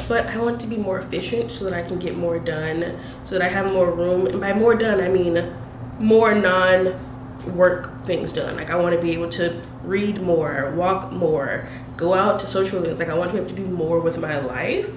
but I want to be more efficient so that I can get more done, so that I have more room. And by more done, I mean more non-work things done. Like I want to be able to read more, walk more, go out to social events. Like I want to be able to do more with my life.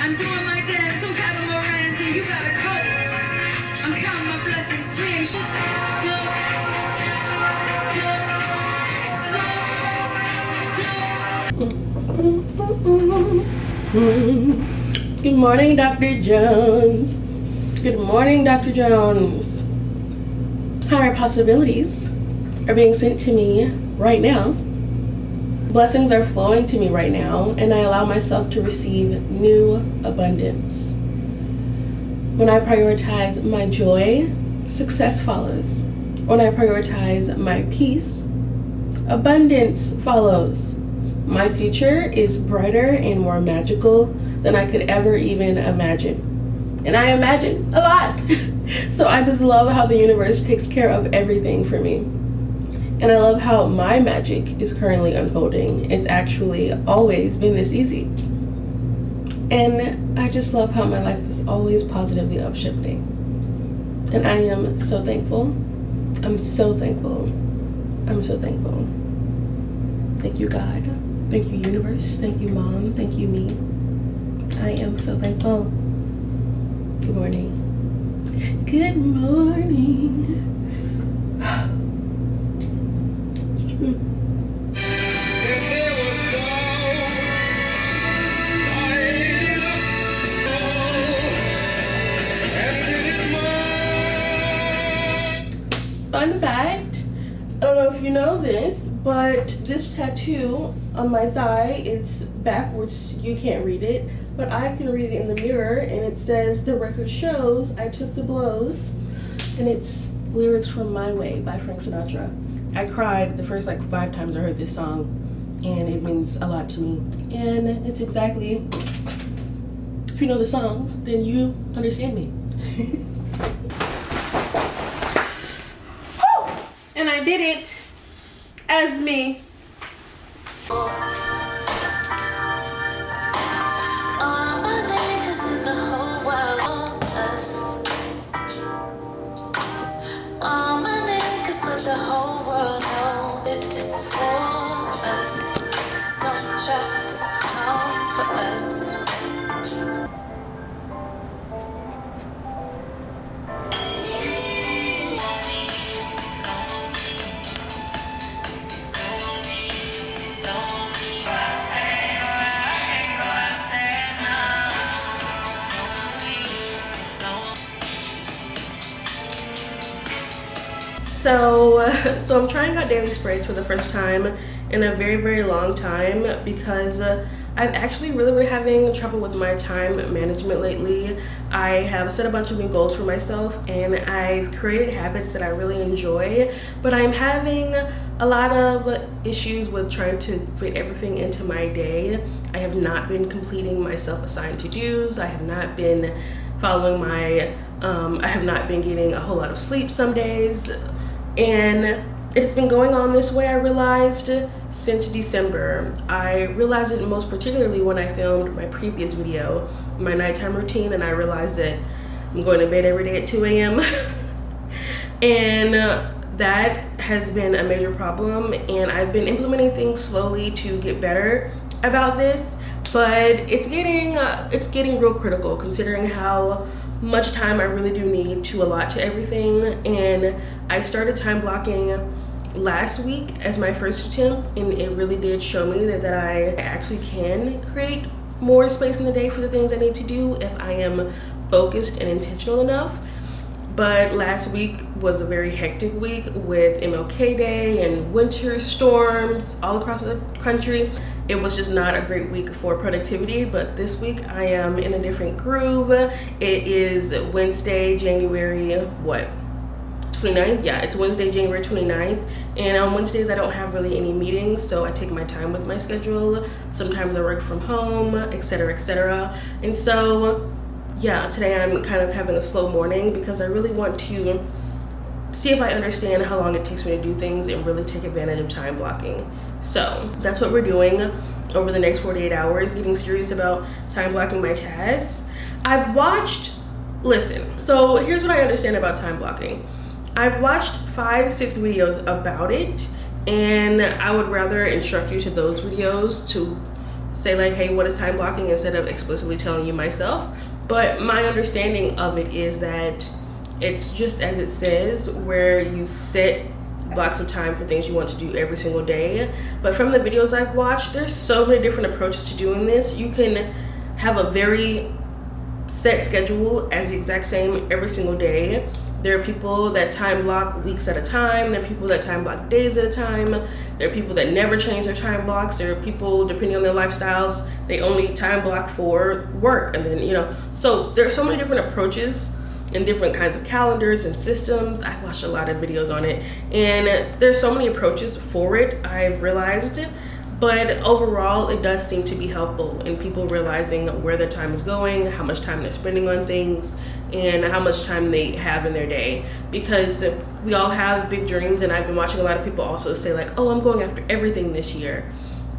I'm doing my dance, some kind of Miranda, you got a coat. I'm counting my blessings, please. Just Good morning, Dr. Jones. Good morning, Dr. Jones. Higher possibilities are being sent to me right now. Blessings are flowing to me right now, and I allow myself to receive new abundance. When I prioritize my joy, success follows. When I prioritize my peace, abundance follows. My future is brighter and more magical than I could ever even imagine. And I imagine a lot. So I just love how the universe takes care of everything for me. And I love how my magic is currently unfolding. It's actually always been this easy. And I just love how my life is always positively upshifting. And I am so thankful. I'm so thankful. I'm so thankful. Thank you, God. Thank you, universe. Thank you, Mom. Thank you, me. I am so thankful. Good morning. Good morning. Fun fact, I don't know if you know this, but this tattoo on my thigh, it's backwards, you can't read it, but I can read it in the mirror, and it says, "The record shows I took the blows," and it's lyrics from My Way by Frank Sinatra. I cried the first 5 times I heard this song, and it means a lot to me. And it's exactly, if you know the song, then you understand me. And I did it as me. the whole world know it is for us. Don't try to come for us. So I'm trying out daily sprays for the first time in a very, very long time because I've actually really been having trouble with my time management lately. I have set a bunch of new goals for myself and I've created habits that I really enjoy, but I'm having a lot of issues with trying to fit everything into my day. I have not been completing my self-assigned to-dos. I have not been following my, I have not been getting a whole lot of sleep some days. And It's been going on this way, I realized, since December. I realized it most particularly when I filmed my previous video, my nighttime routine, and I realized that I'm going to bed every day at 2 a.m. and that has been a major problem, and I've been implementing things slowly to get better about this, but it's getting real critical considering how much time I really do need to allot to everything. And I started time blocking last week as my first attempt, and it really did show me that I actually can create more space in the day for the things I need to do if I am focused and intentional enough. But last week was a very hectic week with MLK Day and winter storms all across the country. It was just not a great week for productivity, but this week I am in a different groove. It is Wednesday, January, what? 29th? Yeah, it's Wednesday, January 29th. And on Wednesdays, I don't have really any meetings, so I take my time with my schedule. Sometimes I work from home, etc., etc. And so, yeah, today I'm kind of having a slow morning because I really want to see if I understand how long it takes me to do things and really take advantage of time blocking. So that's what we're doing over the next 48 hours, getting serious about time blocking my tasks. Listen, so here's what I understand about time blocking. I've watched 5-6 videos about it, and I would rather instruct you to those videos to say like, hey, what is time blocking, instead of explicitly telling you myself. But my understanding of it is that it's just as it says, where you set blocks of time for things you want to do every single day. But from the videos I've watched, there's so many different approaches to doing this. You can have a very set schedule as the exact same every single day. There are people that time block weeks at a time. There are people that time block days at a time. There are people that never change their time blocks. There are people, depending on their lifestyles, they only time block for work. And then, so there are so many different approaches and different kinds of calendars and systems. I've watched a lot of videos on it, and there's so many approaches for it, I've realized. But overall, it does seem to be helpful in people realizing where their time is going, how much time they're spending on things, and how much time they have in their day. Because we all have big dreams, and I've been watching a lot of people also say like, oh, I'm going after everything this year.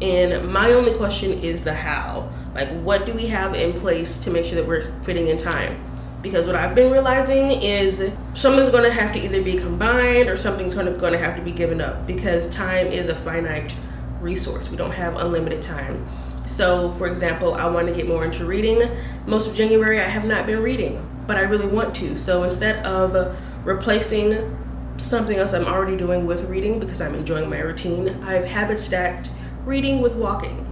And my only question is the how. Like, what do we have in place to make sure that we're fitting in time? Because what I've been realizing is something's going to have to either be combined or something's going to have to be given up, because time is a finite resource. We don't have unlimited time. So for example, I want to get more into reading. Most of January I have not been reading, but I really want to. So instead of replacing something else I'm already doing with reading, because I'm enjoying my routine, I've habit stacked reading with walking.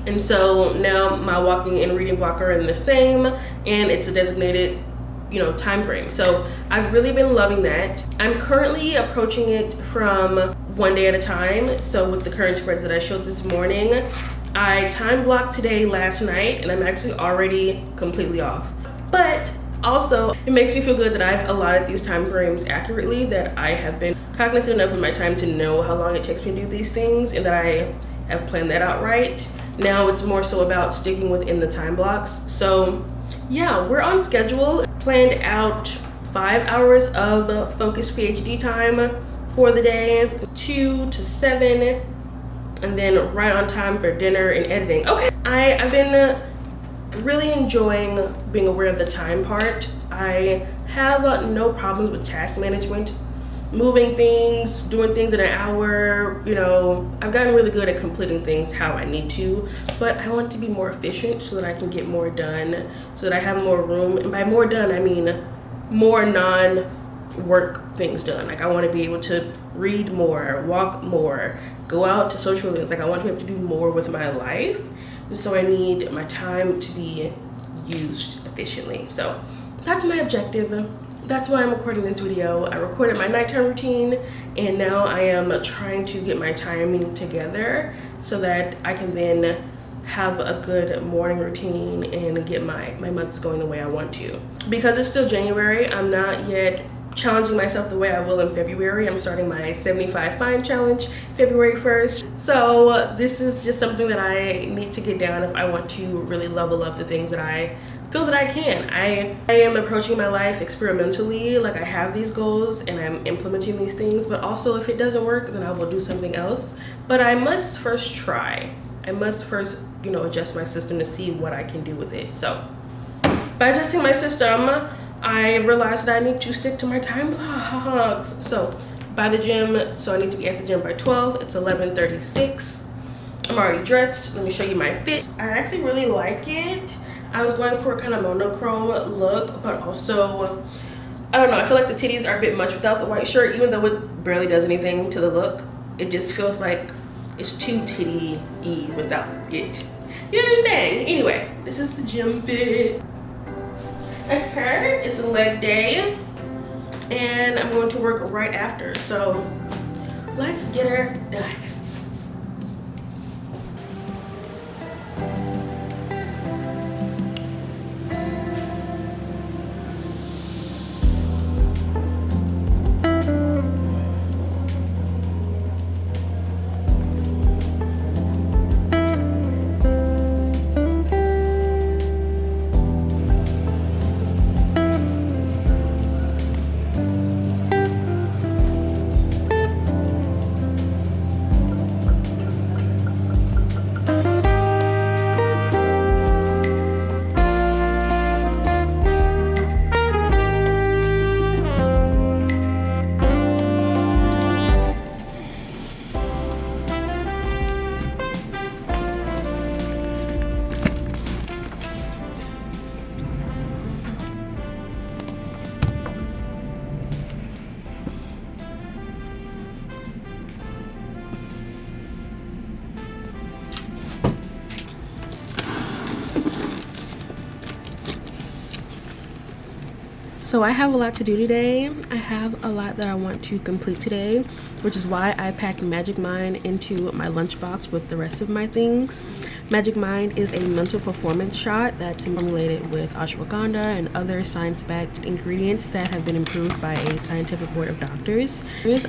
And so now my walking and reading block are in the same, and it's a designated time frame. So I've really been loving that. I'm currently approaching it from one day at a time. So with the current spreads that I showed this morning, I time blocked today last night, and I'm actually already completely off. But also, it makes me feel good that I've allotted these time frames accurately, that I have been cognizant enough of my time to know how long it takes me to do these things, and that I have planned that out right. Now it's more so about sticking within the time blocks. So yeah, we're on schedule. Planned out 5 hours of focused PhD time for the day, 2 to 7, and then right on time for dinner and editing. Okay, I've been really enjoying being aware of the time part. I have no problems with task management, moving things, doing things in an hour. I've gotten really good at completing things how I need to, but I want to be more efficient so that I can get more done, so that I have more room. And by more done, I mean more non-work things done. Like, I want to be able to read more, walk more, go out to social events. Like, I want to be able to do more with my life. And so I need my time to be used efficiently. So that's my objective. That's why I'm recording this video. I recorded my nighttime routine, and now I am trying to get my timing together so that I can then have a good morning routine and get my months going the way I want to. Because it's still January, I'm not yet challenging myself the way I will in February. I'm starting my 75 fine challenge February 1st. So this is just something that I need to get down if I want to really level up the things that I feel that I can. I am approaching my life experimentally. Like, I have these goals and I'm implementing these things, but also if it doesn't work, then I will do something else. But I must first try. I must first, you know, adjust my system to see what I can do with it. So by adjusting my system, I realized that I need to stick to my time blocks. So by the gym, so I need to be at the gym by 12. It's 11:36. I'm already dressed. Let me show you my fit. I actually really like it. I was going for a kind of monochrome look, but also, I don't know, I feel like the titties are a bit much without the white shirt, even though it barely does anything to the look. It just feels like it's too titty-y without it. You know what I'm saying? Anyway, this is the gym fit. Okay, it's a leg day, and I'm going to work right after, so let's get her done. So I have a lot to do today. I have a lot that I want to complete today, which is why I packed Magic Mind into my lunchbox with the rest of my things. Magic Mind is a mental performance shot that's formulated with ashwagandha and other science-backed ingredients that have been approved by a scientific board of doctors.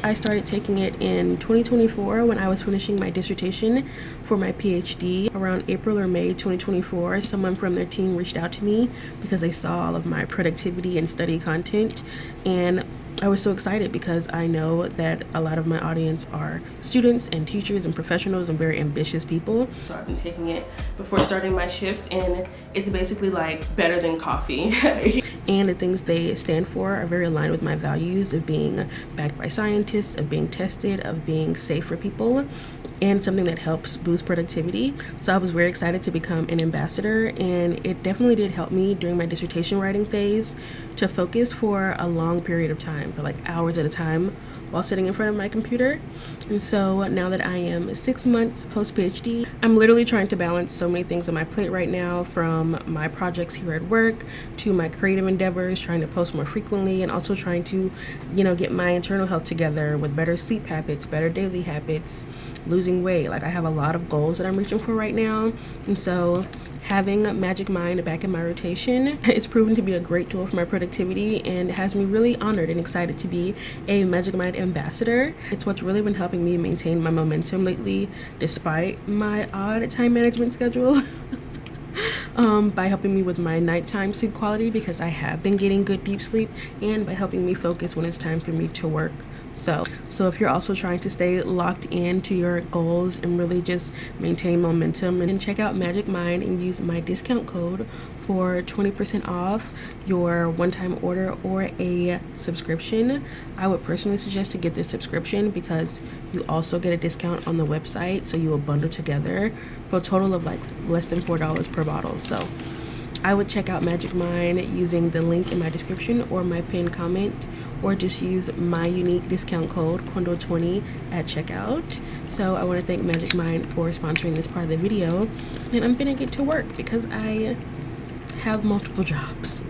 I started taking it in 2024 when I was finishing my dissertation for my PhD. Around April or May 2024, someone from their team reached out to me because they saw all of my productivity and study content, and I was so excited because I know that a lot of my audience are students and teachers and professionals and very ambitious people. So I've been taking it before starting my shifts, and it's basically like better than coffee. And the things they stand for are very aligned with my values of being backed by scientists, of being tested, of being safe for people, and something that helps boost productivity. So I was very excited to become an ambassador, and it definitely did help me during my dissertation writing phase to focus for a long period of time, for like hours at a time, while sitting in front of my computer. And so now that I am 6 months post PhD, I'm literally trying to balance so many things on my plate right now, from my projects here at work to my creative endeavors, trying to post more frequently, and also trying to, you know, get my internal health together with better sleep habits, better daily habits, losing weight. Like, I have a lot of goals that I'm reaching for right now. And so having Magic Mind back in my rotation, it's proven to be a great tool for my productivity, and has me really honored and excited to be a Magic Mind ambassador. It's what's really been helping me maintain my momentum lately, despite my odd time management schedule. By helping me with my nighttime sleep quality, because I have been getting good deep sleep, and by helping me focus when it's time for me to work. So if you're also trying to stay locked into your goals and really just maintain momentum, and check out Magic Mind and use my discount code for 20% off your one-time order or a subscription. I would personally suggest to get this subscription because you also get a discount on the website, so you will bundle together for a total of like less than $4 per bottle. So I would check out Magic Mind using the link in my description or my pinned comment, or just use my unique discount code Quindle20 at checkout. So I want to thank Magic Mind for sponsoring this part of the video, and I'm gonna get to work because I have multiple jobs.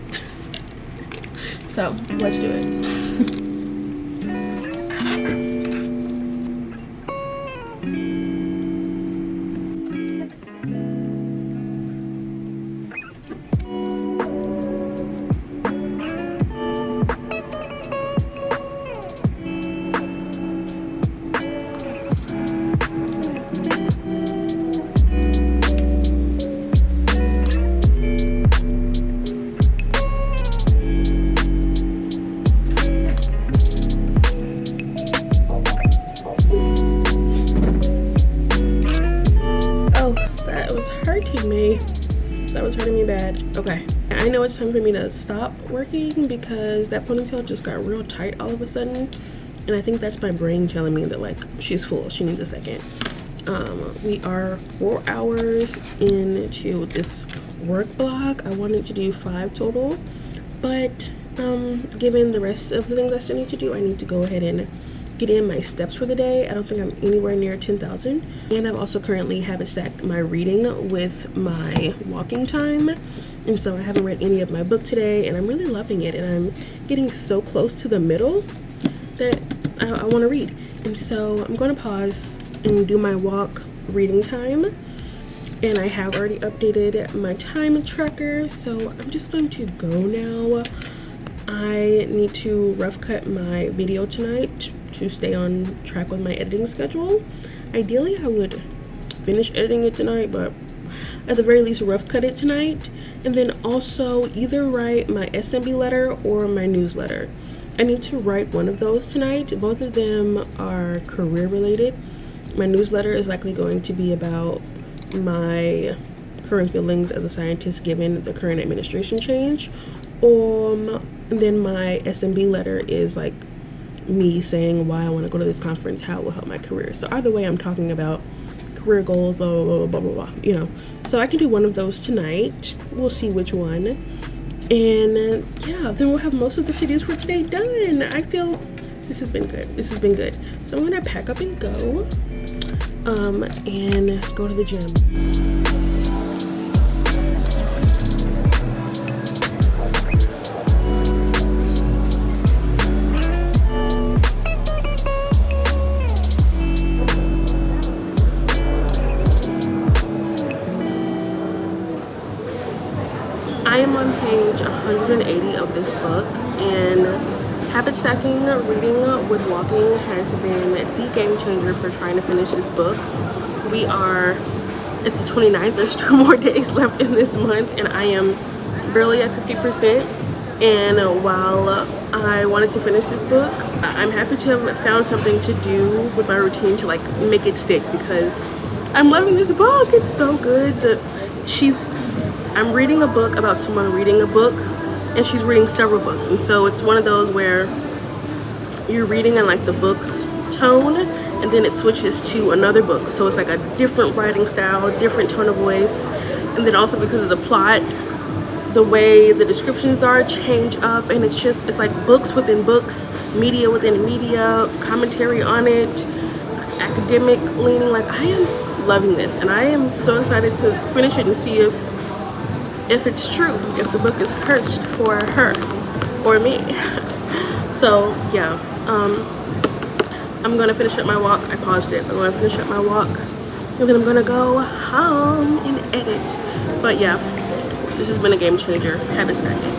So let's do it. Okay, I know it's time for me to stop working because that ponytail just got real tight all of a sudden, and I think that's my brain telling me that like she's full, she needs a second. We are 4 hours into this work block. I wanted to do 5 total, but given the rest of the things I still need to do, I need to go ahead and get in my steps for the day. I don't think I'm anywhere near 10,000, and I've also currently haven't stacked my reading with my walking time, and so I haven't read any of my book today, and I'm really loving it, and I'm getting so close to the middle that I want to read. And so I'm going to pause and do my walk reading time, and I have already updated my time tracker, so I'm just going to go now. I need to rough cut my video tonight to stay on track with my editing schedule. Ideally I would finish editing it tonight, but at the very least rough cut it tonight, and then also either write my SMB letter or my newsletter. I need to write one of those tonight. Both of them are career related. My newsletter is likely going to be about my current feelings as a scientist given the current administration change. And then my SMB letter is like me saying why I want to go to this conference, how it will help my career. So either way, I'm talking about career goals, blah, blah, blah, blah, blah, blah, you know. So I can do one of those tonight. We'll see which one. And yeah, then we'll have most of the to-dos for today done. I feel this has been good. This has been good. So I'm gonna pack up and go, and go to the gym. I am on page 180 of this book, and habit stacking reading with walking has been the game changer for trying to finish this book. It's the 29th, there's 2 more days left in this month, and I am barely at 50%. And while I wanted to finish this book, I'm happy to have found something to do with my routine to like make it stick, because I'm loving this book. It's so good. I'm reading a book about someone reading a book, and she's reading several books, and so it's one of those where you're reading in like the book's tone, and then it switches to another book, so it's like a different writing style, different tone of voice. And then also because of the plot, the way the descriptions are change up, and it's like books within books, media within media, commentary on it, academic leaning. Like, I am loving this, and I am so excited to finish it and see if it's true, if the book is cursed for her or me. So yeah, I'm gonna finish up my walk. I paused it. I'm gonna finish up my walk, and then I'm gonna go home and edit. But yeah, this has been a game changer. Habit stacking.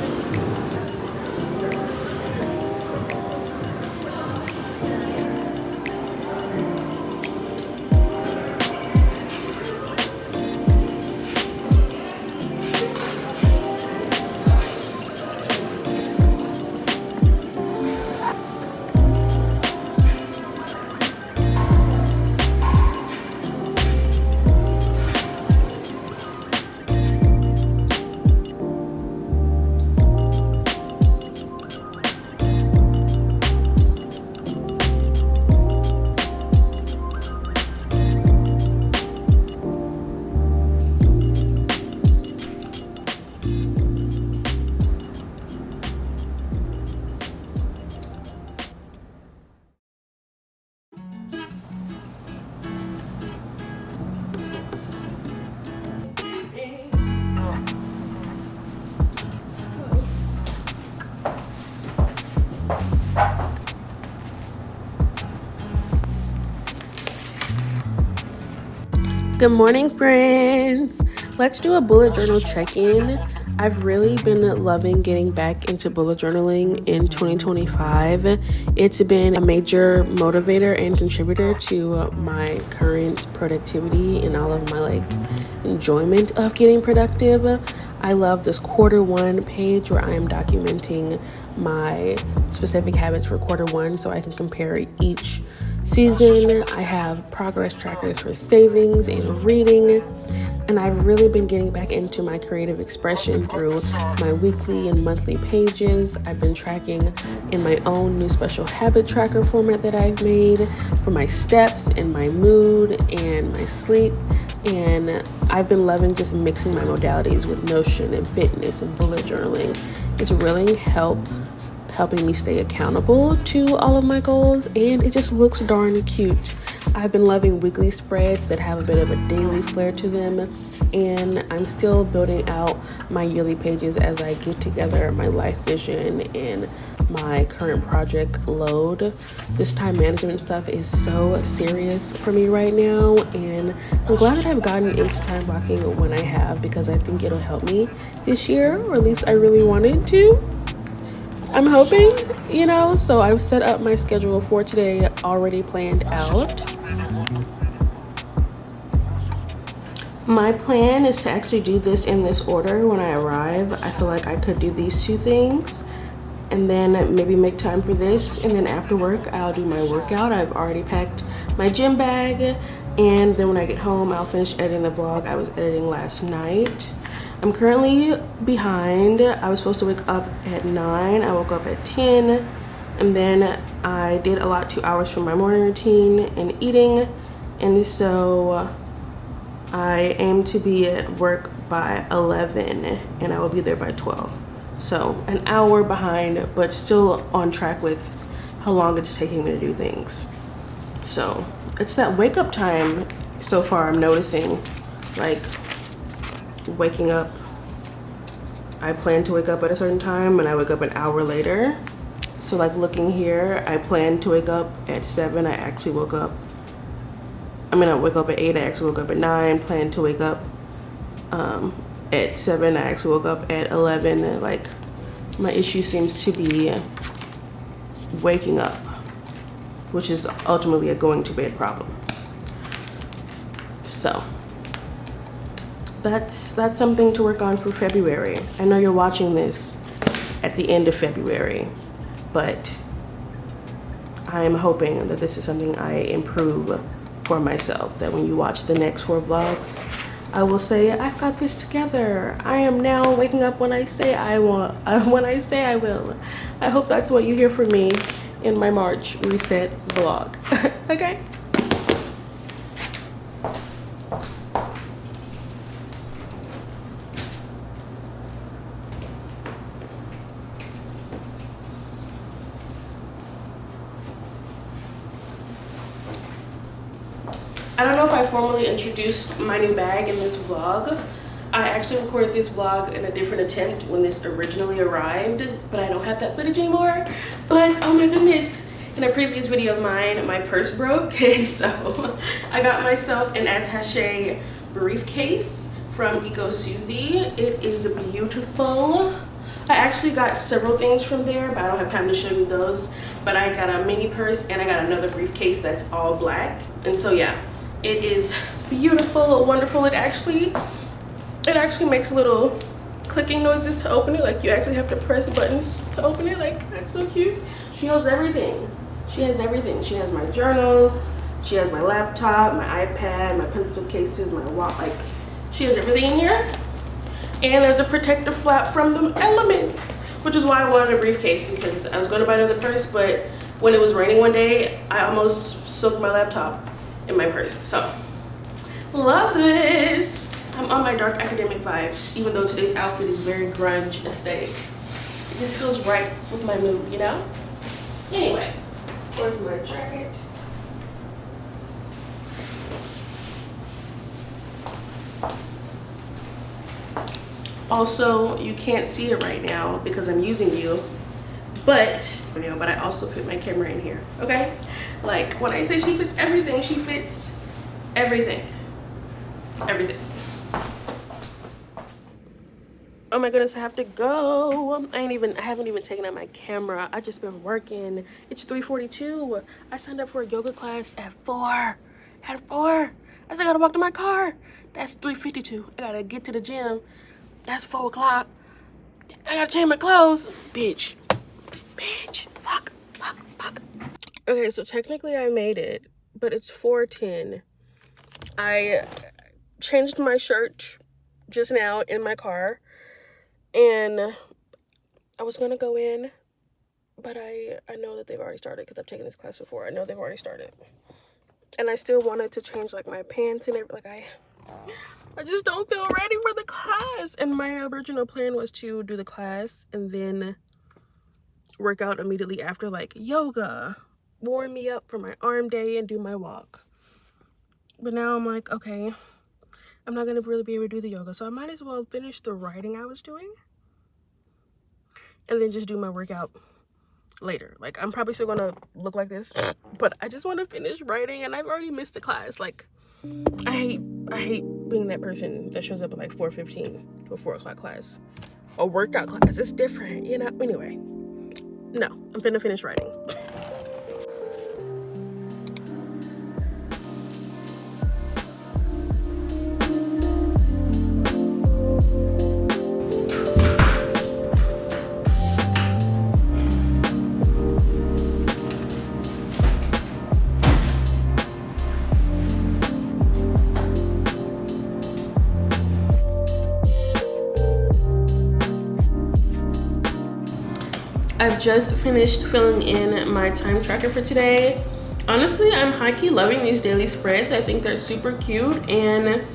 Good morning, friends. Let's do a bullet journal check-in. I've really been loving getting back into bullet journaling in 2025. It's been a major motivator and contributor to my current productivity and all of my enjoyment of getting productive. I love this Q1 page where I am documenting my specific habits for Q1 so I can compare each season. I have progress trackers for savings and reading. And I've really been getting back into my creative expression through my weekly and monthly pages. I've been tracking in my own new special habit tracker format that I've made for my steps and my mood and my sleep. And I've been loving just mixing my modalities with Notion and fitness and bullet journaling. It's really helping me stay accountable to all of my goals, and it just looks darn cute. I've been loving weekly spreads that have a bit of a daily flair to them, and I'm still building out my yearly pages as I get together my life vision and my current project load. This time management stuff is so serious for me right now, and I'm glad that I've gotten into time blocking when I have, because I think it'll help me this year, or at least I really wanted to. I'm hoping, so I've set up my schedule for today already planned out. My plan is to actually do this in this order when I arrive. I feel like I could do these two things and then maybe make time for this, and then after work I'll do my workout. I've already packed my gym bag, and then when I get home I'll finish editing the vlog I was editing last night. I'm currently behind. I was supposed to wake up at 9. I woke up at 10, and then I did allot 2 hours from my morning routine and eating, and so I aim to be at work by 11 and I will be there by 12. So an hour behind, but still on track with how long it's taking me to do things. So it's that wake up time so far I'm noticing, like waking up. I plan to wake up at a certain time and I wake up an hour later. So like looking here, I planned to wake up at 7. I actually woke up, I woke up at 8. I actually woke up at 9. Planned to wake up at 7. I actually woke up at 11. Like my issue seems to be waking up, which is ultimately a going to bed problem. So that's something to work on for February. I know you're watching this at the end of February, but I'm hoping that this is something I improve for myself, that when you watch the next 4 vlogs, I will say, I've got this together. I am now waking up when I say I want, when I say I will. I hope that's what you hear from me in my March reset vlog. Okay? I don't know if I formally introduced my new bag in this vlog. I actually recorded this vlog in a different attempt when this originally arrived, but I don't have that footage anymore. But oh my goodness, in a previous video of mine, my purse broke, and so I got myself an attaché briefcase from Eco Susie. It is beautiful. I actually got several things from there, but I don't have time to show you those. But I got a mini purse and I got another briefcase that's all black. And so yeah, it is beautiful, wonderful. It actually makes little clicking noises to open it. Like you actually have to press buttons to open it. Like that's so cute. She holds everything. She has everything. She has my journals. She has my laptop, my iPad, my pencil cases, my wallet. Like she has everything in here. And there's a protective flap from the elements, which is why I wanted a briefcase, because I was going to buy another purse, but when it was raining one day, I almost soaked my laptop in my purse. So love this. I'm on my dark academic vibes, even though today's outfit is very grunge aesthetic. It just feels right with my mood, you know? Anyway, where's my jacket? Also, you can't see it right now because I'm using you, but I also fit my camera in here, okay? Like when I say she fits everything, she fits everything. Everything. Oh my goodness, I have to go. I haven't even taken out my camera. I just been working. It's 3:42. I signed up for a yoga class at 4. At 4. I still gotta walk to my car. That's 3:52. I gotta get to the gym. That's 4 o'clock. I gotta change my clothes. Bitch. Fuck. Okay, so technically I made it, but it's 4:10. I changed my shirt just now in my car, and I was gonna go in, but I know that they've already started because I've taken this class before. I know they've already started. And I still wanted to change like my pants and everything. Like I just don't feel ready for the class. And my original plan was to do the class and then work out immediately after, like yoga, warm me up for my arm day and do my walk. But now I'm like, okay, I'm not gonna really be able to do the yoga, so I might as well finish the writing I was doing and then just do my workout later. Like I'm probably still gonna look like this, but I just want to finish writing, and I've already missed the class. Like I hate being that person that shows up at like 4:15 to a 4 o'clock class. A workout class, it's different, you know. Anyway, no, I'm gonna finish writing. I've just finished filling in my time tracker for today. Honestly, I'm high-key loving these daily spreads. I think they're super cute, and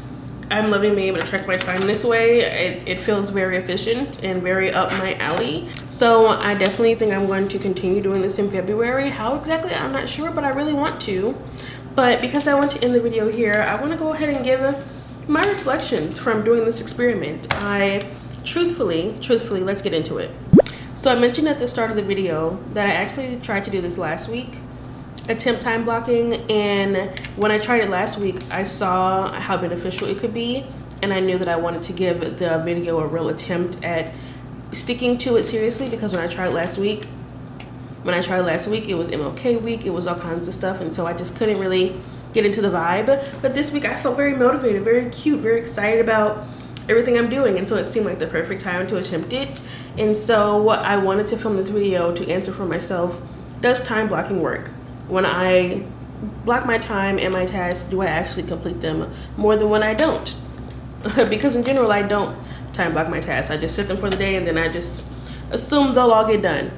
I'm loving being able to track my time this way. It feels very efficient and very up my alley. So I definitely think I'm going to continue doing this in February. How exactly, I'm not sure, but I really want to. But because I want to end the video here, I want to go ahead and give my reflections from doing this experiment. Truthfully, let's get into it. So I mentioned at the start of the video that I actually tried to do this last week, attempt time blocking, and when I tried it last week, I saw how beneficial it could be, and I knew that I wanted to give the video a real attempt at sticking to it seriously, because when I tried last week, it was MLK week, it was all kinds of stuff, and so I just couldn't really get into the vibe. But this week I felt very motivated, very cute, very excited about everything I'm doing, and so it seemed like the perfect time to attempt it. And so I wanted to film this video to answer for myself, does time blocking work? When I block my time and my tasks, do I actually complete them more than when I don't? Because in general, I don't time block my tasks. I just set them for the day and then I just assume they'll all get done.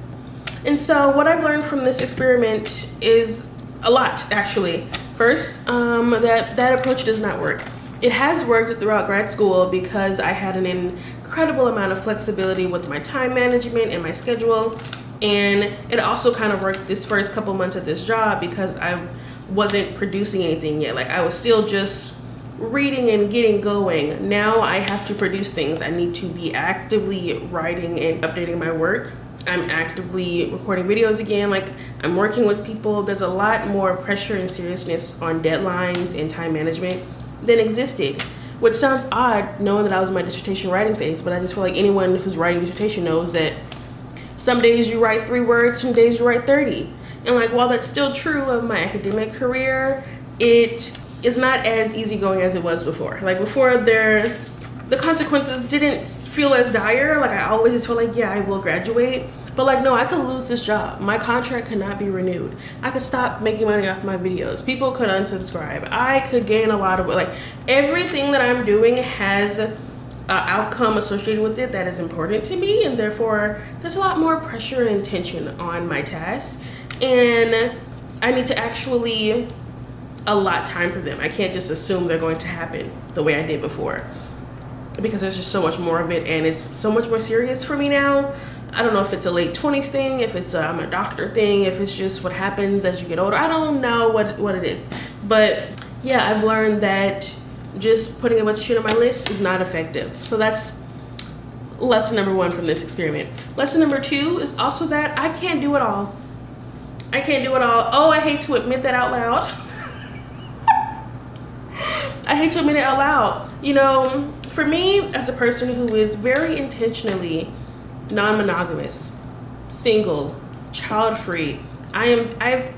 And so what I've learned from this experiment is a lot, actually. First, that approach does not work. It has worked throughout grad school because I had an incredible amount of flexibility with my time management and my schedule. And it also kind of worked this first couple months at this job because I wasn't producing anything yet. Like I was still just reading and getting going. Now I have to produce things. I need to be actively writing and updating my work. I'm actively recording videos again. Like I'm working with people. There's a lot more pressure and seriousness on deadlines and time management than existed, which sounds odd knowing that I was in my dissertation writing phase, but I just feel like anyone who's writing a dissertation knows that some days you write 3 words, some days you write 30. And like, while that's still true of my academic career, it is not as easygoing as it was before. Like before, the consequences didn't feel as dire. Like I always just felt like, yeah, I will graduate. But like, no, I could lose this job. My contract could not be renewed. I could stop making money off my videos. People could unsubscribe. I could gain a lot of, like, everything that I'm doing has an outcome associated with it that is important to me. And therefore, there's a lot more pressure and tension on my tasks. And I need to actually allot time for them. I can't just assume they're going to happen the way I did before, because there's just so much more of it and it's so much more serious for me now. I don't know if it's a late 20s thing, if it's I'm a doctor thing, if it's just what happens as you get older. I don't know what it is. But yeah, I've learned that just putting a bunch of shit on my list is not effective. So that's lesson number 1 from this experiment. Lesson number 2 is also that I can't do it all. I can't do it all. Oh, I hate to admit that out loud. I hate to admit it out loud. You know, for me, as a person who is very intentionally non-monogamous, single, child-free, I've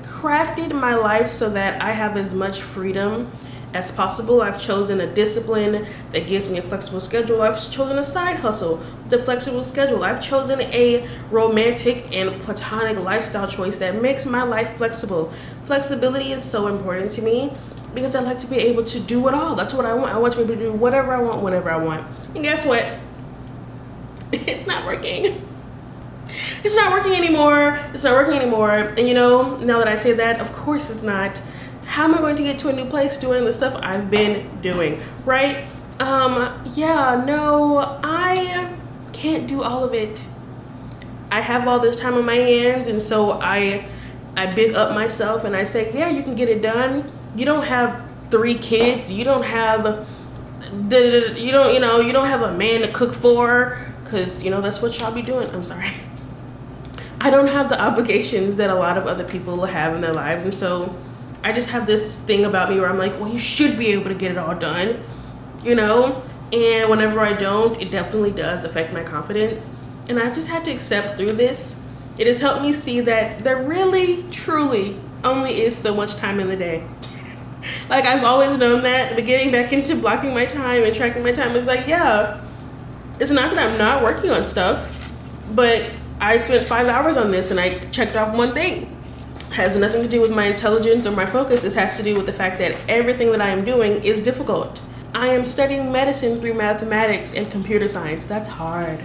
crafted my life so that I have as much freedom as possible. I've chosen a discipline that gives me a flexible schedule. I've chosen a side hustle with a flexible schedule. I've chosen a romantic and platonic lifestyle choice that makes my life flexible. Flexibility is so important to me because I like to be able to do it all. That's what I want. I want to be able to do whatever I want, whenever I want. And guess what? It's not working. It's not working anymore. It's not working anymore. And you know, now that I say that, of course it's not. How am I going to get to a new place doing the stuff I've been doing, right? Yeah, no, I can't do all of it. I have all this time on my hands, and so I big up myself and I say, yeah, you can get it done. You don't have 3 kids. You don't have you don't have a man to cook for, because you know that's what y'all be doing. I'm sorry. I don't have the obligations that a lot of other people have in their lives, and so I just have this thing about me where I'm like, well, you should be able to get it all done, you know? And whenever I don't, it definitely does affect my confidence. And I've just had to accept through this. It has helped me see that there really, truly only is so much time in the day. Like, I've always known that, but getting back into blocking my time and tracking my time is like, yeah, it's not that I'm not working on stuff, but I spent 5 hours on this and I checked off one thing. Has nothing to do with my intelligence or my focus. It has to do with the fact that everything that I am doing is difficult. I am studying medicine through mathematics and computer science. That's hard.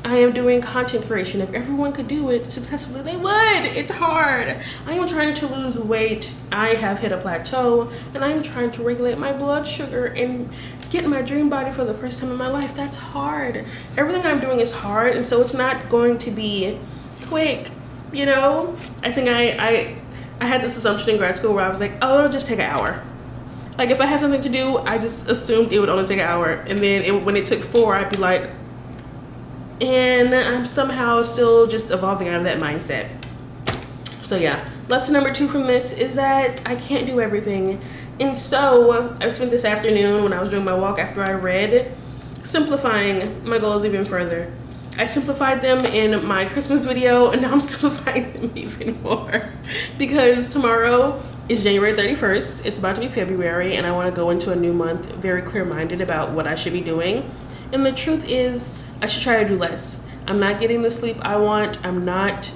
I am doing content creation. If everyone could do it successfully, they would. It's hard. I am trying to lose weight. I have hit a plateau, and I am trying to regulate my blood sugar and get my dream body for the first time in my life. That's hard. Everything I'm doing is hard, and so it's not going to be quick, you know? I think I had this assumption in grad school where I was like, oh, it'll just take an hour. Like, if I had something to do, I just assumed it would only take an hour, and then when it took 4, I'd be like, and I'm somehow still just evolving out of that mindset. So yeah, lesson number 2 from this is that I can't do everything. And so I spent this afternoon when I was doing my walk after I read, simplifying my goals even further. I simplified them in my Christmas video, and now I'm simplifying them even more because tomorrow is January 31st. It's about to be February, and I want to go into a new month very clear-minded about what I should be doing. And the truth is, I should try to do less. I'm not getting the sleep I want. I'm not,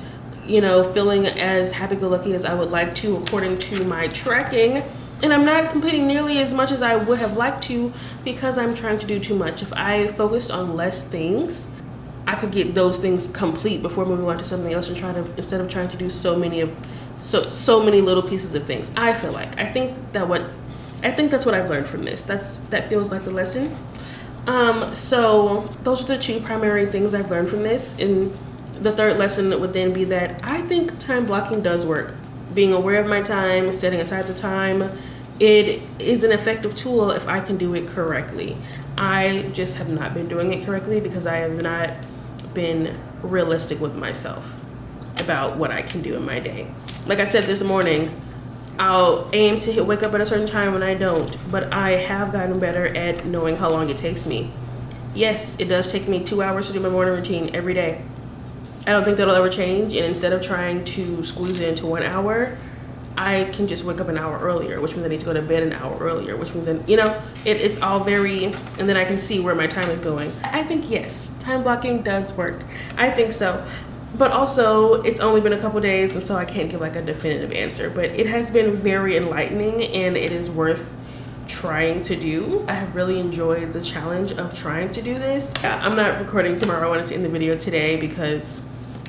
feeling as happy-go-lucky as I would like to according to my tracking. And I'm not completing nearly as much as I would have liked to because I'm trying to do too much. If I focused on less things, I could get those things complete before moving on to something else and instead of trying to do so many little pieces of things. I feel like. I think that's what I've learned from this. That feels like the lesson. So those are the 2 primary things I've learned from this. And the third lesson would then be that I think time blocking does work. Being aware of my time, setting aside the time, it is an effective tool if I can do it correctly. I just have not been doing it correctly because I have not been realistic with myself about what I can do in my day. Like I said this morning, I'll aim to wake up at a certain time when I don't, but I have gotten better at knowing how long it takes me. Yes, it does take me 2 hours to do my morning routine every day. I don't think that'll ever change, and instead of trying to squeeze it into 1 hour, I can just wake up an hour earlier, which means I need to go to bed an hour earlier, which means then, it's all very, and then I can see where my time is going. I think yes, time blocking does work. I think so. But also, it's only been a couple days, and so I can't give like a definitive answer, but it has been very enlightening and it is worth trying to do. I have really enjoyed the challenge of trying to do this. I'm not recording tomorrow. I wanted to end the video today because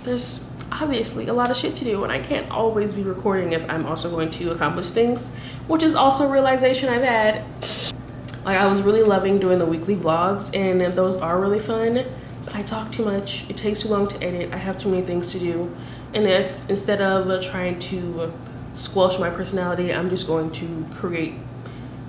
there's obviously a lot of shit to do and I can't always be recording if I'm also going to accomplish things, which is also a realization I've had. Like, I was really loving doing the weekly vlogs, and those are really fun. But I talk too much, it takes too long to edit, I have too many things to do. And if instead of trying to squelch my personality, I'm just going to create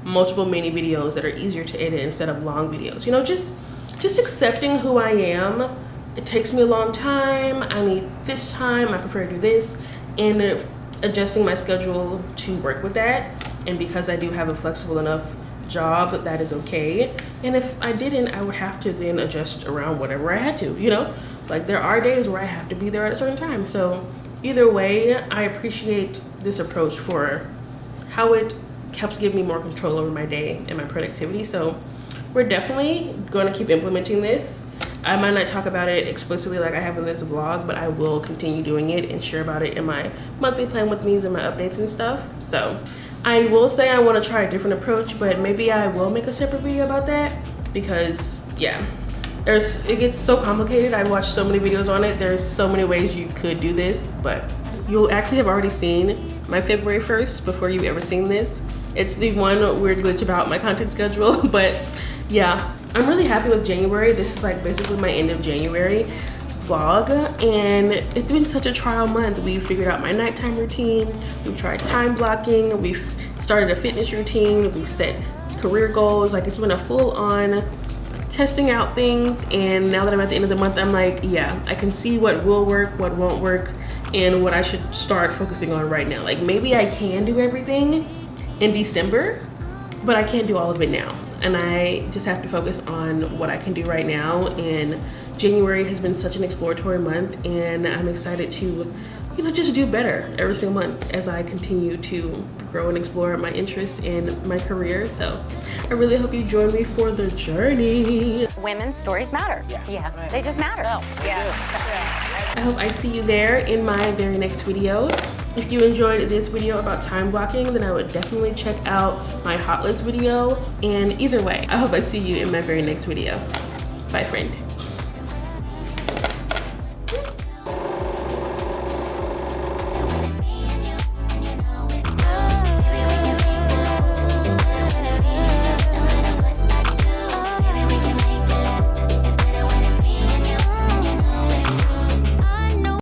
multiple mini videos that are easier to edit instead of long videos. Just accepting who I am. It takes me a long time, I need this time, I prefer to do this, and adjusting my schedule to work with that. And because I do have a flexible enough job, that is okay. And if I didn't, I would have to then adjust around whatever I had to, like there are days where I have to be there at a certain time. So either way, I appreciate this approach for how it helps give me more control over my day and my productivity. So we're definitely going to keep implementing this. I might not talk about it explicitly like I have in this vlog, but I will continue doing it and share about it in my monthly plan with me's and my updates and stuff. So I will say I want to try a different approach, but maybe I will make a separate video about that, because yeah, it gets so complicated. I watched so many videos on it. There's so many ways you could do this, but you'll actually have already seen my February 1st before you've ever seen this. It's the one weird glitch about my content schedule, but yeah, I'm really happy with January. This is like basically my end of January vlog, and it's been such a trial month. We figured out my nighttime routine, we've tried time blocking, we've started a fitness routine, we've set career goals. Like, it's been a full-on testing out things, and now that I'm at the end of the month, I'm like, yeah, I can see what will work, what won't work, and what I should start focusing on right now. Like, maybe I can do everything in December, but I can't do all of it now, and I just have to focus on what I can do right now. And January has been such an exploratory month, and I'm excited to, you know, just do better every single month as I continue to grow and explore my interests in my career. So I really hope you join me for the journey. Women's stories matter. Yeah, right. They just matter. So, yeah. I hope I see you there in my very next video. If you enjoyed this video about time blocking, then I would definitely check out my hot list video. And either way, I hope I see you in my very next video. Bye, friend.